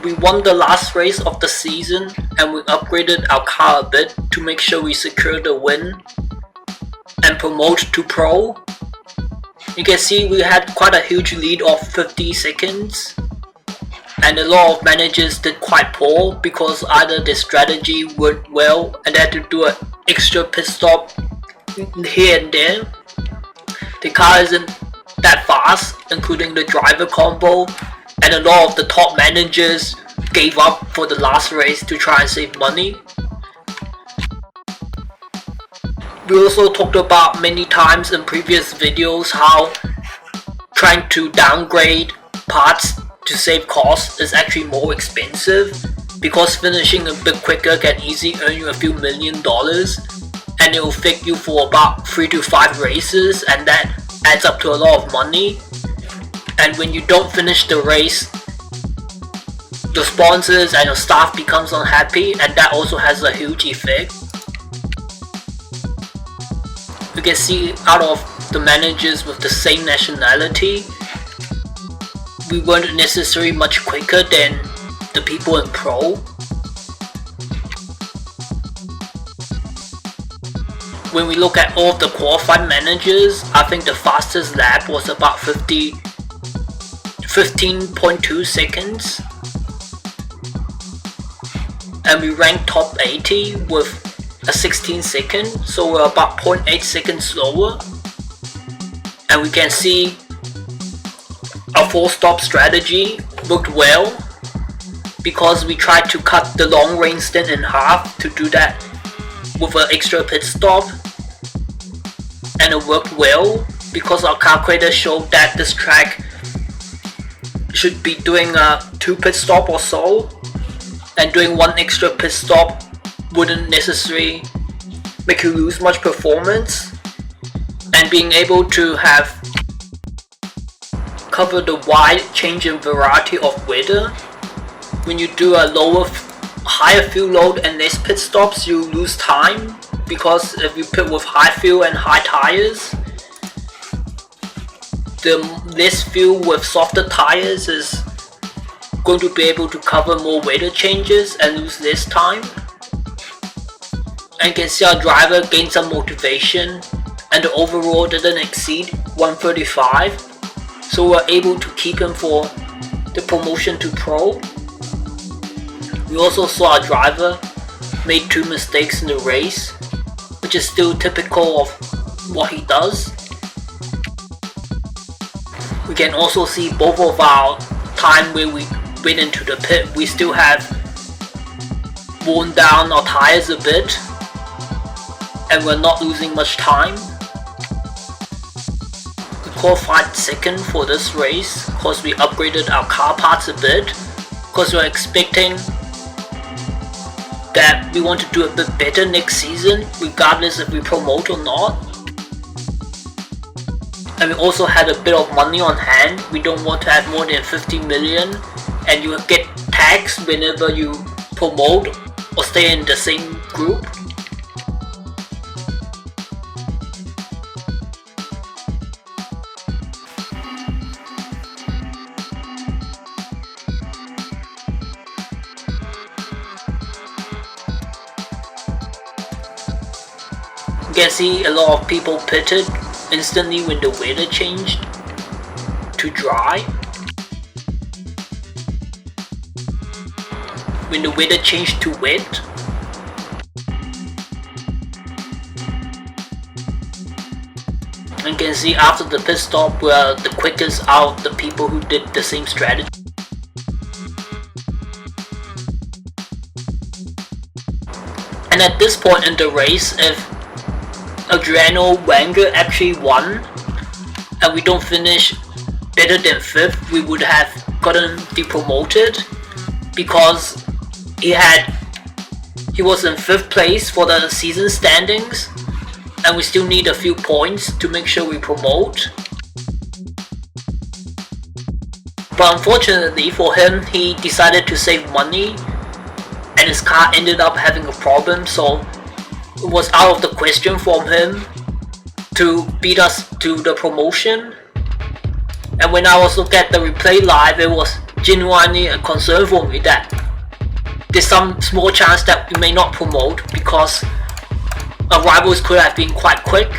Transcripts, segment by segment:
We won the last race of the season and we upgraded our car a bit to make sure we secure the win and promote to pro. You can see we had quite a huge lead of 50 seconds and a lot of managers did quite poor because either their strategy worked well and they had to do an extra pit stop here and there. The car isn't that fast, including the driver combo, and a lot of the top managers gave up for the last race to try and save money. We also talked about many times in previous videos how trying to downgrade parts to save costs is actually more expensive because finishing a bit quicker can easily earn you a few $1,000,000 and it will fit you for about 3 to 5 races, and that adds up to a lot of money. And when you don't finish the race, the sponsors and your staff becomes unhappy, and that also has a huge effect. You can see out of the managers with the same nationality, we weren't necessarily much quicker than the people in pro. When we look at all of the qualified managers, I think the fastest lap was about 15.2 seconds. And we ranked top 80 with a 16 second, so we're about 0.8 seconds slower. And we can see our 4-stop strategy worked well because we tried to cut the long range stint in half to do that with an extra pit stop, and it worked well because our calculator showed that this track should be doing a 2 pit stop or so, and doing 1 extra pit stop wouldn't necessarily make you lose much performance. And being able to have cover the wide change in variety of weather, when you do a higher fuel load and less pit stops, you lose time because if you pit with high fuel and high tires, the less fuel with softer tires is going to be able to cover more weather changes and lose less time. And you can see our driver gained some motivation and the overall didn't exceed 135, so we're able to keep him for the promotion to pro. We also saw our driver made 2 mistakes in the race, which is still typical of what he does. We can also see both of our time where we went into the pit, we still have worn down our tires a bit and we're not losing much time. We qualified second for this race because we upgraded our car parts a bit because we're expecting that we want to do a bit better next season regardless if we promote or not. And we also had a bit of money on hand. We don't want to have more than 50 million and you get taxed whenever you promote or stay in the same group. You can see a lot of people pitted instantly when the weather changed to dry. When the weather changed to wet. And you can see after the pit stop we're the quickest out of the people who did the same strategy. And at this point in the race, if Adriano Wenger actually won and we don't finish better than 5th, we would have gotten depromoted because he was in 5th place for the season standings and we still need a few points to make sure we promote. But unfortunately for him, he decided to save money and his car ended up having a problem, so it was out of the question for him to beat us to the promotion. And when I was looking at the replay live, it was genuinely a concern for me that there's some small chance that we may not promote because our rivals could have been quite quick.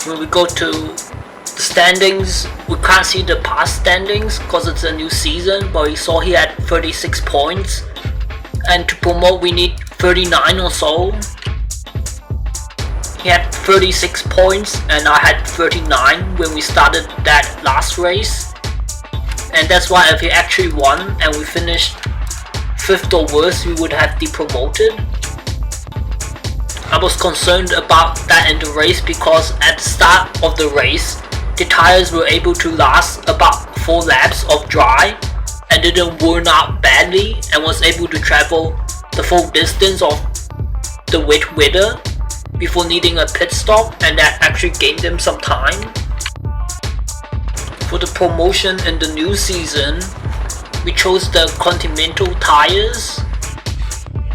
When we go to the standings, we can't see the past standings because it's a new season, but we saw he had 36 points, and to promote we need 39 or so. He had 36 points and I had 39 when we started that last race, and that's why if he actually won and we finished 5th or worse, we would have depromoted. I was concerned about that in the race because at the start of the race, the tires were able to last about 4 laps of dry and didn't worn out badly and was able to travel the full distance of the wet weather before needing a pit stop, and that actually gained them some time. For the promotion in the new season, we chose the Continental tires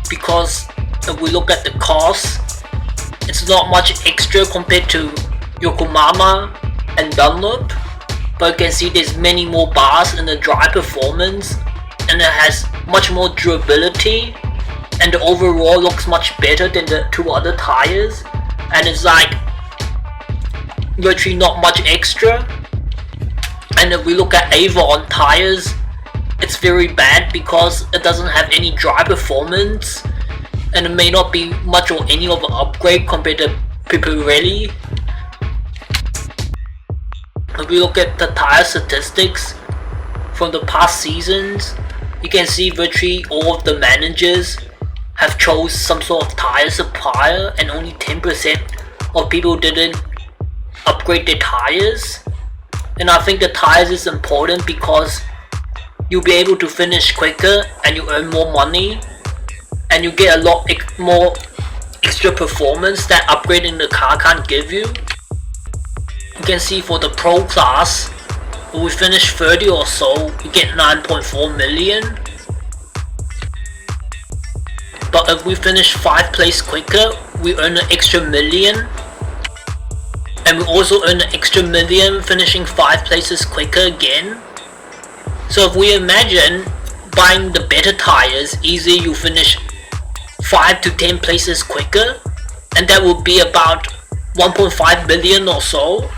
because if we look at the cost, it's not much extra compared to Yokohama and Dunlop, but you can see there's many more bars in the dry performance, and it has much more durability, and the overall looks much better than the 2 other tires, and it's like virtually not much extra. And if we look at Avon tires, it's very bad because it doesn't have any dry performance, and it may not be much or any of an upgrade compared to Pirelli. If we look at the tire statistics from the past seasons, you can see virtually all of the managers have chose some sort of tire supplier, and only 10% of people didn't upgrade their tires. And I think the tires is important because you'll be able to finish quicker and you earn more money, and you get a lot more extra performance that upgrading the car can't give you. You can see for the Pro class, if we finish 30 or so, you get 9.4 million. But if we finish 5 places quicker, we earn an extra million. And we also earn an extra million finishing 5 places quicker again. So if we imagine buying the better tires, easily you finish 5 to 10 places quicker, and that will be about 1.5 billion or so.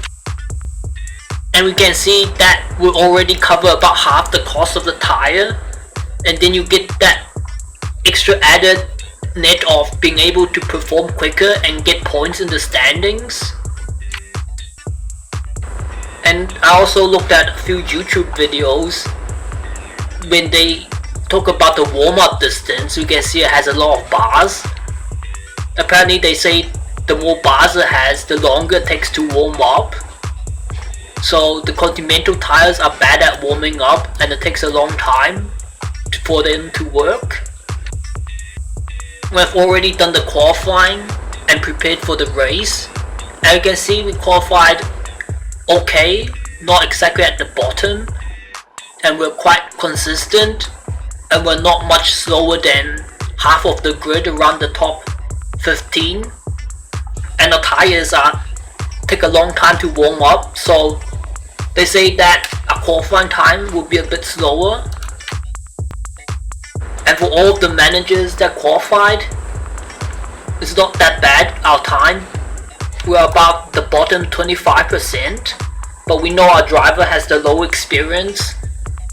And we can see that will already cover about half the cost of the tire, and then you get that extra added net of being able to perform quicker and get points in the standings. And I also looked at a few YouTube videos when they talk about the warm-up distance. You can see it has a lot of bars. Apparently they say the more bars it has, the longer it takes to warm up. So the Continental tires are bad at warming up, and it takes a long time for them to work. We've already done the qualifying and prepared for the race, and you can see we qualified okay, not exactly at the bottom, and we're quite consistent, and we're not much slower than half of the grid around the top 15, and the tires take a long time to warm up, so they say that our qualifying time will be a bit slower. And for all of the managers that qualified, it's not that bad, our time. We're about the bottom 25%, but we know our driver has the low experience,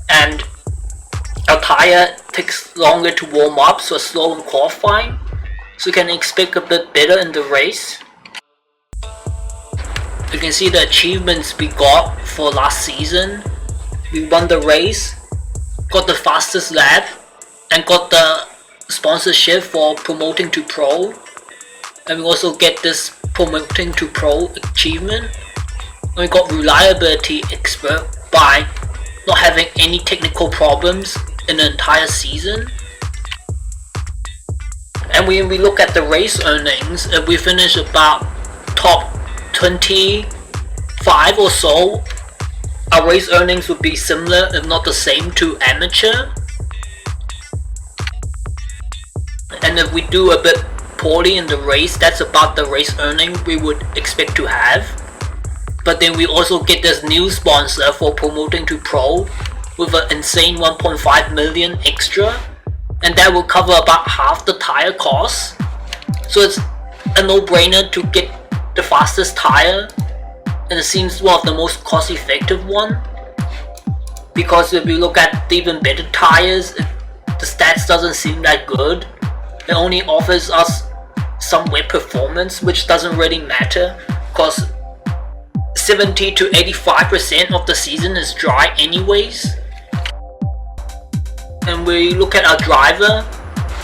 and our tire takes longer to warm up, so it's slow in qualifying, so you can expect a bit better in the race. You can see the achievements we got for last season. We won the race, got the fastest lap, and got the sponsorship for promoting to pro, and we also get this promoting to pro achievement. And we got reliability expert by not having any technical problems in the entire season. And when we look at the race earnings, if we finish about top 25 or so, our race earnings would be similar, if not the same, to amateur. And and if we do a bit poorly in the race, that's about the race earning we would expect to have. But then we also get this new sponsor for promoting to pro with an insane 1.5 million extra, and that will cover about half the tire costs. So it's a no-brainer to get the fastest tire, and it seems one of the most cost-effective one, because if you look at the even better tires, the stats doesn't seem that good. It only offers us some wet performance, which doesn't really matter because 70 to 85% of the season is dry anyways. And we look at our driver,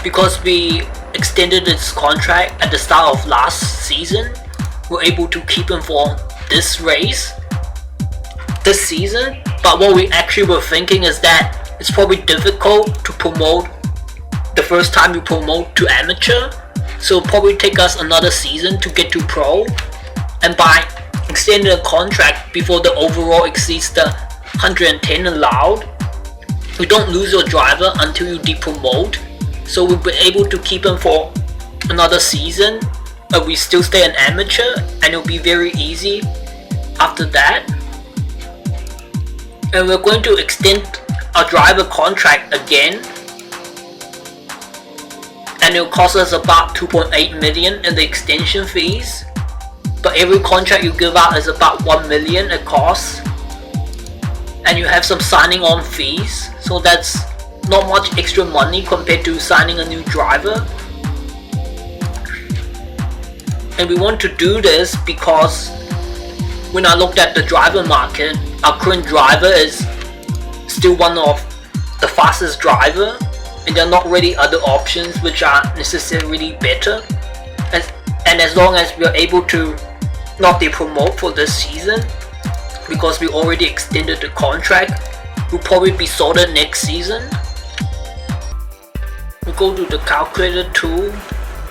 because we extended its contract at the start of last season, we're able to keep him for this race, this season. But what we actually were thinking is that it's probably difficult to promote the first time you promote to amateur, so it'll probably take us another season to get to pro, and by extending the contract before the overall exceeds the 110 allowed, you don't lose your driver until you depromote. So we'll be able to keep him for another season, but we still stay an amateur, and it'll be very easy after that. And we're going to extend our driver contract again, and it'll cost us about 2.8 million in the extension fees. But every contract you give out is about 1 million it costs, and you have some signing on fees, so that's not much extra money compared to signing a new driver. And we want to do this because when I looked at the driver market, our current driver is still one of the fastest driver, and there are not really other options which are necessarily better. And as long as we are able to not depromote for this season, because we already extended the contract, we'll probably be sorted next season. We go to the calculator tool,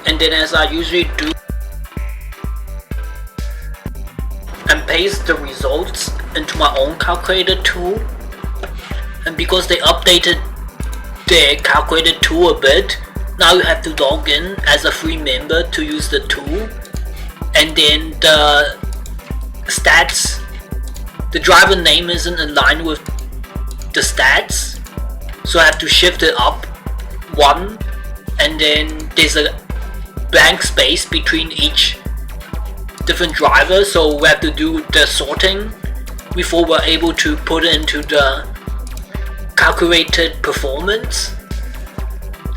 and then as I usually do, and paste the results into my own calculator tool. And because they updated their calculator tool a bit, now you have to log in as a free member to use the tool. And then the stats, the driver name isn't in line with the stats, so I have to shift it up one, and then there's a blank space between each different driver, so we have to do the sorting before we're able to put it into the calculated performance.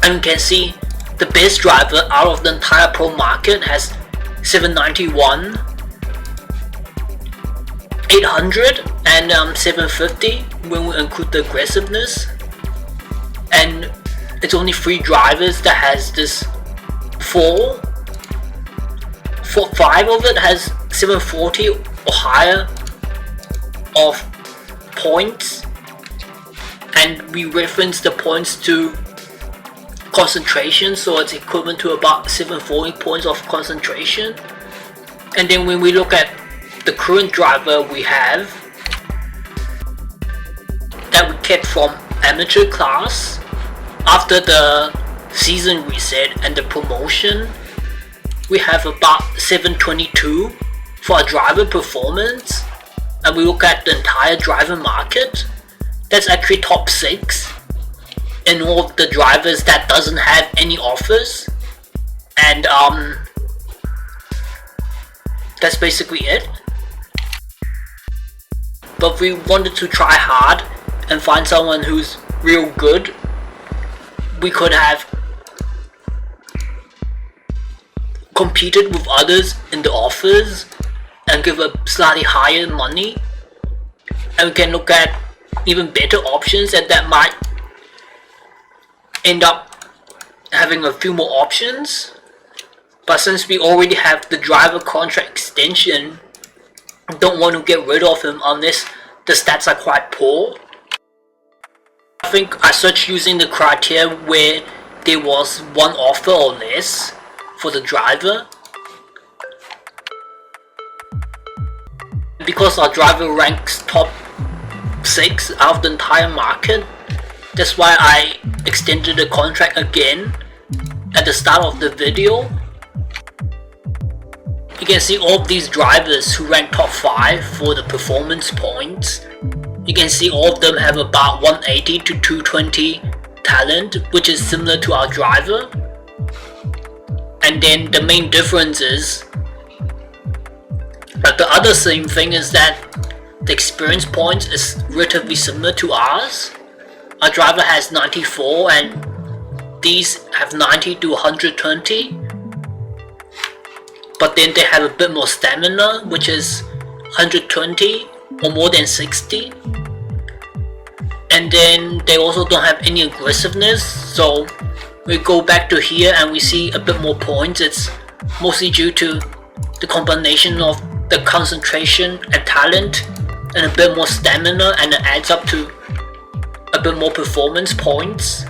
And you can see the best driver out of the entire pro market has 791, 800 and 750 when we include the aggressiveness. And it's only 3 drivers that has this 5 of it has 740 or higher of points, and we reference the points to concentration, so it's equivalent to about 740 points of concentration. And then when we look at the current driver we have that we kept from amateur class after the season reset and the promotion, we have about 722 for our driver performance. And we look at the entire driver market, that's actually top 6 in all of the drivers that doesn't have any offers. And that's basically it. But if we wanted to try hard and find someone who's real good, we could have competed with others in the offers and give a slightly higher money, and we can look at even better options, and that might end up having a few more options. But since we already have the driver contract extension, I don't want to get rid of him unless the stats are quite poor. I think I searched using the criteria where there was 1 offer or less for the driver. Because our driver ranks top 6 out of the entire market, that's why I extended the contract again, at the start of the video, you can see all of these drivers who rank top 5 for the performance points. You can see all of them have about 180 to 220 talent, which is similar to our driver. And then the main difference is, the other same thing is that the experience points is relatively similar to ours. Our driver has 94 and these have 90 to 120. But then they have a bit more stamina, which is 120 or more than 60. And then they also don't have any aggressiveness, so we go back to here and we see a bit more points. It's mostly due to the combination of the concentration and talent and a bit more stamina, and it adds up to a bit more performance points.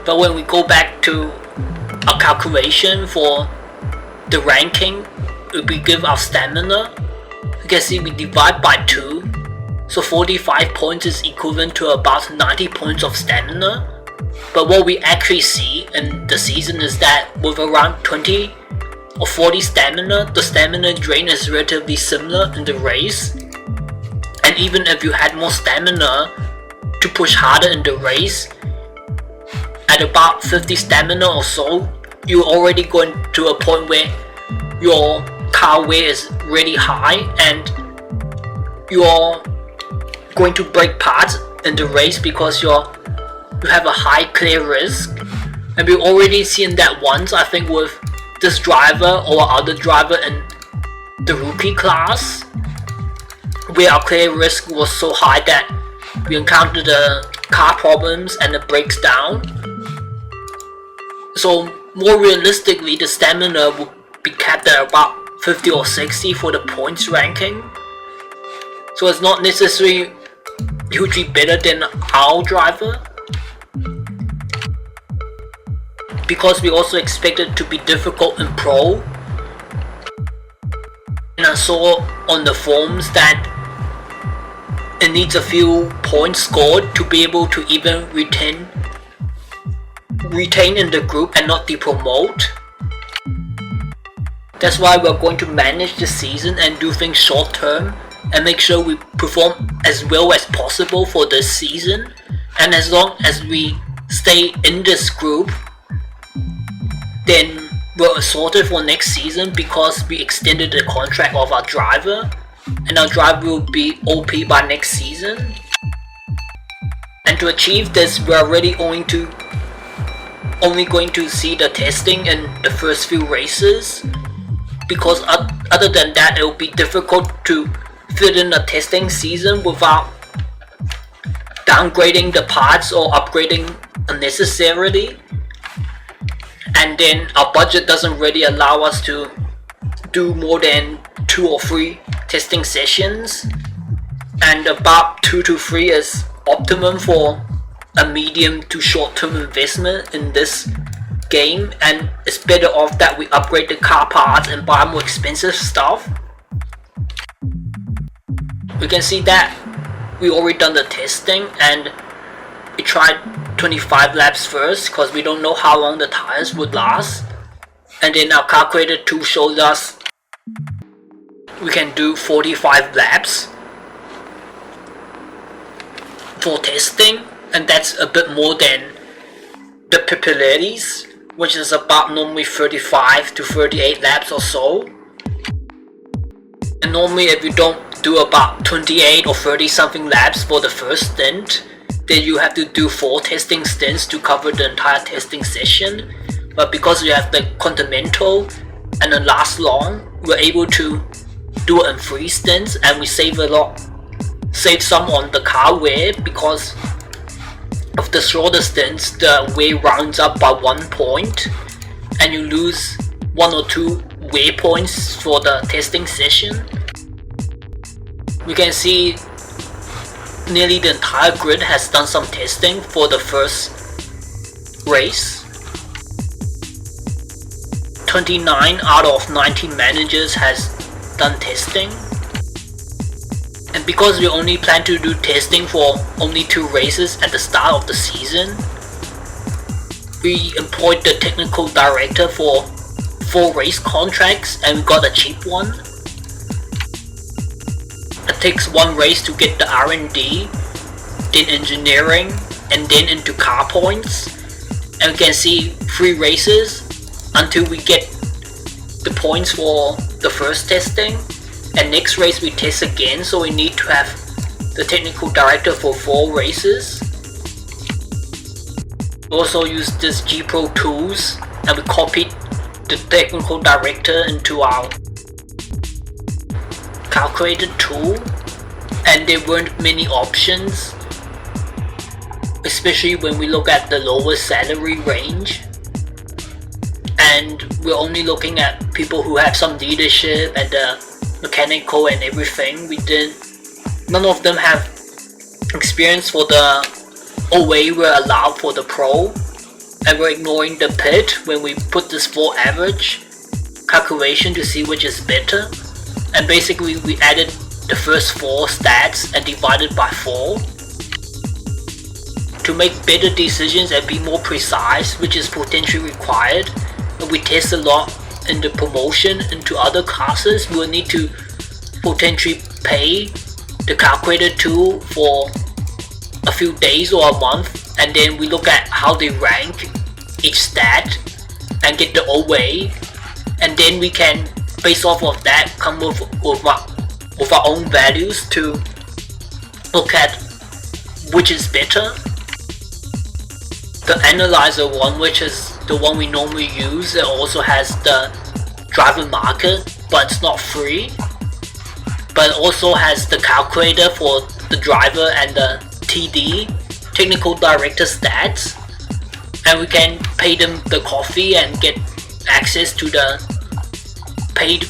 But when we go back to our calculation for the ranking, we give our stamina, you can see we divide by 2, so 45 points is equivalent to about 90 points of stamina. But what we actually see in the season is that with around 20 or 40 stamina, the stamina drain is relatively similar in the race. And even if you had more stamina to push harder in the race, at about 50 stamina or so, you're already going to a point where your car weight is really high and you're going to break parts in the race because you have a high clear risk. And we've already seen that once, I think, with this driver or other driver in the rookie class, where our clear risk was so high that we encountered the car problems and it breaks down. So more realistically, the stamina will be capped at about 50 or 60 for the points ranking. So it's not necessarily hugely better than our driver, because we also expect it to be difficult in Pro. And I saw on the forums that it needs a few points scored to be able to even retain in the group and not depromote. That's why we're going to manage the season and do things short term and make sure we perform as well as possible for this season. And as long as we stay in this group, then we're sorted for next season, because we extended the contract of our driver and our driver will be OP by next season. And to achieve this, we're really only going to see the testing in the first few races, because other than that, it will be difficult to fit in a testing season without downgrading the parts or upgrading unnecessarily. And then our budget doesn't really allow us to do more than 2 or 3 testing sessions, and about 2 to 3 is optimum for a medium to short term investment in this game. And it's better off that we upgrade the car parts and buy more expensive stuff. We can see that we already done the testing and we tried 25 laps first because we don't know how long the tires would last, and then our calculator tool showed us we can do 45 laps for testing, and that's a bit more than the Pipilletti's, which is about normally 35 to 38 laps or so. And normally if you don't do about 28 or 30 something laps for the first stint, then you have to do 4 testing stints to cover the entire testing session. But because we have the Continental and it lasts long, we're able to do it in 3 stints, and we save some on the car wear, because of the shorter stints the wear rounds up by 1 point and you lose 1 or 2 wear points for the testing session. We can see nearly the entire grid has done some testing for the first race. 29 out of 19 managers has done testing. And because we only plan to do testing for only 2 races at the start of the season, we employed the technical director for 4 race contracts and we got a cheap one. It takes 1 race to get the R&D, then engineering, and then into car points. And we can see 3 races until we get the points for the first testing. And next race we test again, so we need to have the technical director for 4 races. We also use this GPRO tools and we copied the technical director into our calculated tool, and there weren't many options, especially when we look at the lower salary range, and we're only looking at people who have some leadership and the mechanical and everything. None of them have experience for the OA we're allowed for the pro, and we're ignoring the pit when we put this full average calculation to see which is better. And basically we added the first 4 stats and divided by 4 to make better decisions and be more precise, which is potentially required. And we test a lot in the promotion into other classes. We will need to potentially pay the calculator tool for a few days or a month, and then we look at how they rank each stat and get the OA, and then we can, based off of that, come with our own values to look at which is better. The analyzer one, which is the one we normally use, it also has the driver market, but it's not free. But it also has the calculator for the driver and the TD, technical director stats, and we can pay them the coffee and get access to the paid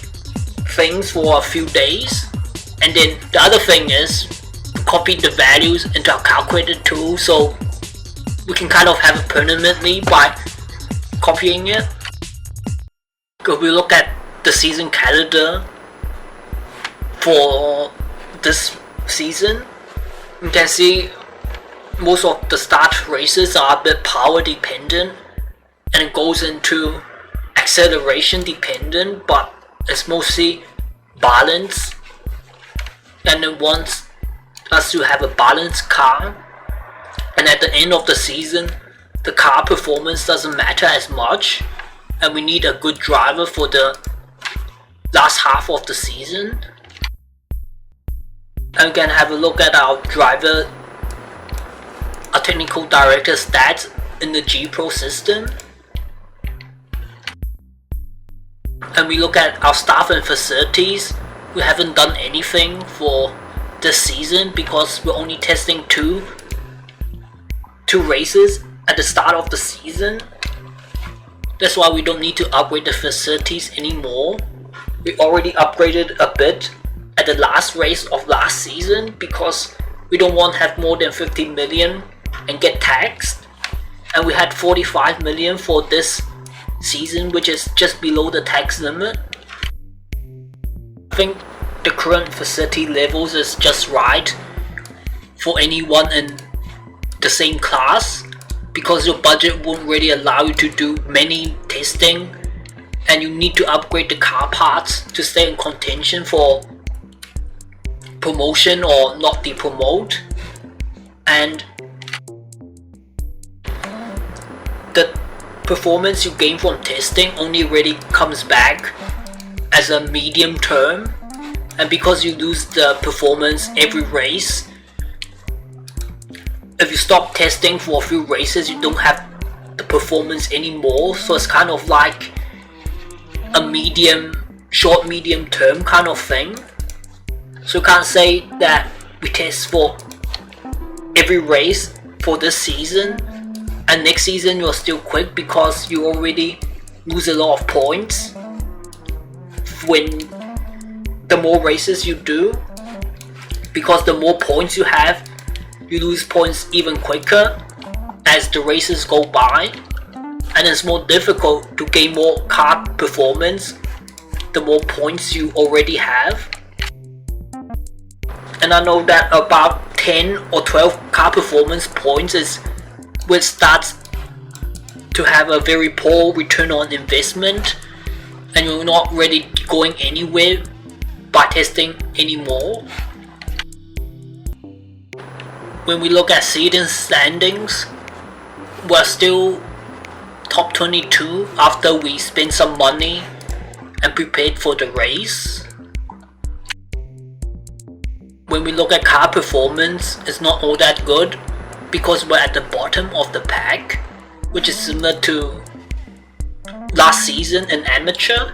things for a few days. And then the other thing is copy the values into our calculator tool, so we can kind of have it permanently by copying it. If we look at the season calendar for this season, you can see most of the start races are a bit power dependent and it goes into acceleration dependent, but it's mostly balance, and it wants us to have a balanced car. And at the end of the season, the car performance doesn't matter as much, and we need a good driver for the last half of the season. And we can have a look at our driver, our technical director stats in the GPRO system. And we look at our staff and facilities. We haven't done anything for this season because we're only testing two races at the start of the season. That's why we don't need to upgrade the facilities anymore. We already upgraded a bit at the last race of last season because we don't want to have more than 50 million and get taxed. And we had 45 million for this season, which is just below the tax limit. I think the current facility levels is just right for anyone in the same class, because your budget won't really allow you to do many testing, and you need to upgrade the car parts to stay in contention for promotion or not depromote. And the performance you gain from testing only really comes back as a medium term, and because you lose the performance every race, if you stop testing for a few races, you don't have the performance anymore. So it's kind of like a short medium term kind of thing. So you can't say that we test for every race for this season and next season you're still quick, because you already lose a lot of points when the more races you do, because the more points you have, you lose points even quicker as the races go by, and it's more difficult to gain more car performance the more points you already have. And I know that about 10 or 12 car performance points is which starts to have a very poor return on investment, and you're not really going anywhere by testing anymore. When we look at season standings, we're still top 22 after we spent some money and prepared for the race. When we look at car performance, it's not all that good because we're at the bottom of the pack, which is similar to last season in amateur.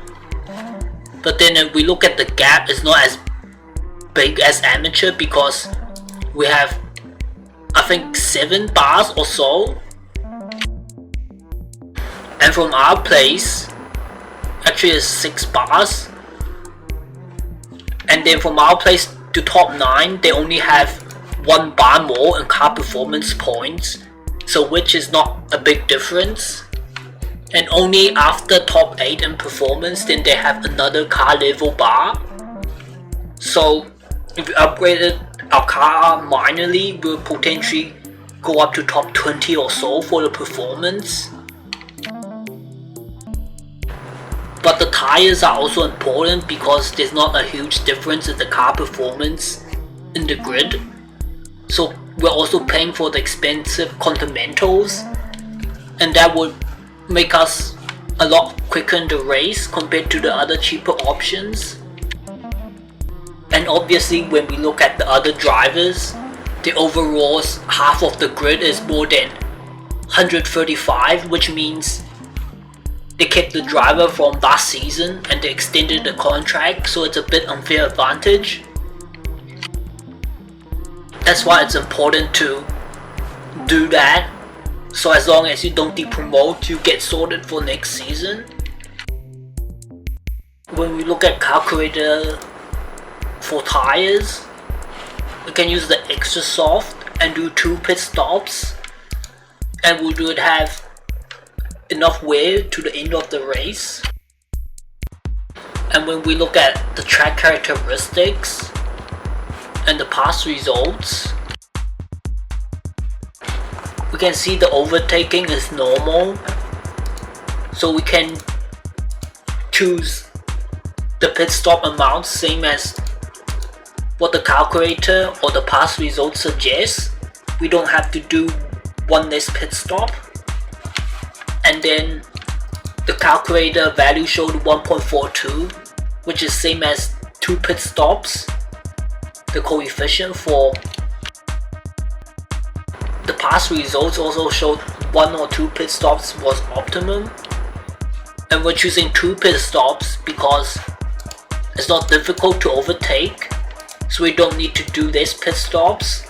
But then if we look at the gap, it's not as big as amateur because we have, I think, 7 bars or so. And from our place, actually it's 6 bars. And then from our place to top 9, they only have 1 bar more in car performance points, so which is not a big difference. And only after top 8 in performance, then they have another car level bar. So if we upgraded our car minorly, we'll potentially go up to top 20 or so for the performance. But the tires are also important because there's not a huge difference in the car performance in the grid. So we're also paying for the expensive Continentals, and that would make us a lot quicker in the race compared to the other cheaper options. And obviously when we look at the other drivers, the overalls half of the grid is more than 135, which means they kept the driver from last season and they extended the contract, so it's a bit unfair advantage. That's why it's important to do that, so as long as you don't depromote, you get sorted for next season. When we look at calculator for tires, we can use the extra soft and do 2 pit stops, and we would have enough wear to the end of the race. And when we look at the track characteristics and the past results, we can see the overtaking is normal, so we can choose the pit stop amount same as what the calculator or the past results suggests. We don't have to do 1 less pit stop. And then the calculator value showed 1.42, which is same as 2 pit stops. The coefficient for the past results also showed 1 or 2 pit stops was optimum. And we're choosing 2 pit stops because it's not difficult to overtake, so we don't need to do less pit stops.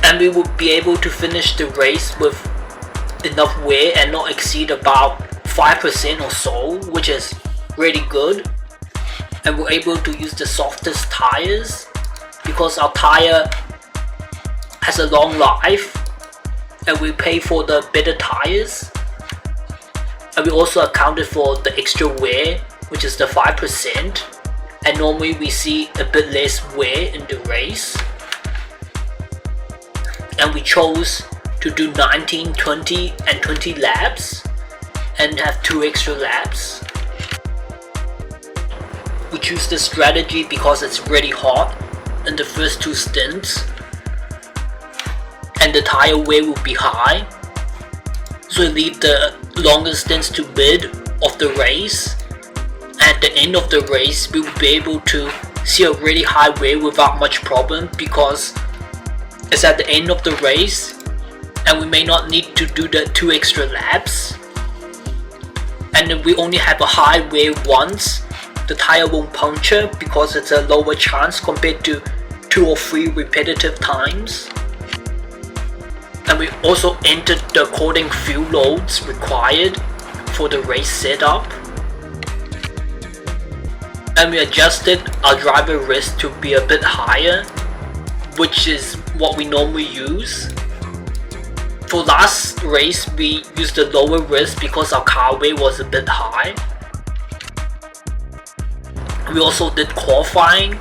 And we will be able to finish the race with enough wear and not exceed about 5% or so, which is really good. And we're able to use the softest tires because our tire has a long life and we pay for the better tires. And we also accounted for the extra wear, which is the 5%, and normally we see a bit less wear in the race. And we chose to do 19, 20 and 20 laps and have 2 extra laps. We choose this strategy because it's really hot in the first 2 stints and the tire wear will be high, so we leave the longer stints to mid of the race. At the end of the race, we will be able to see a really high wear without much problem because it's at the end of the race and we may not need to do the 2 extra laps. And if we only have a high wear once, the tire won't puncture because it's a lower chance compared to 2 or 3 repetitive times. And we also entered the according fuel loads required for the race setup. And we adjusted our driver risk to be a bit higher, which is what we normally use. For last race, we used the lower risk because our car weight was a bit high. We also did qualifying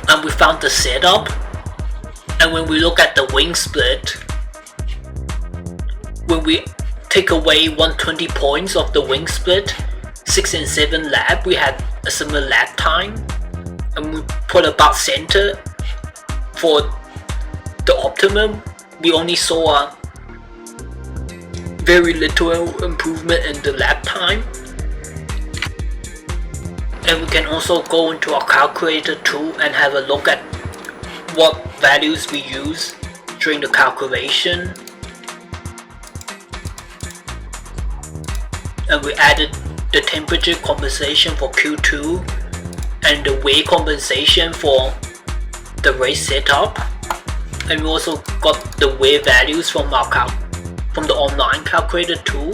and we found the setup. And when we look at the wing split, when we take away 120 points of the wing split, 6 and 7 lap, we had a similar lap time, and we put about center for the optimum. We only saw a very little improvement in the lap time. And we can also go into our calculator tool and have a look at what values we use during the calculation. And we added the temperature compensation for Q2 and the weight compensation for the race setup. And we also got the weight values from the online calculator tool.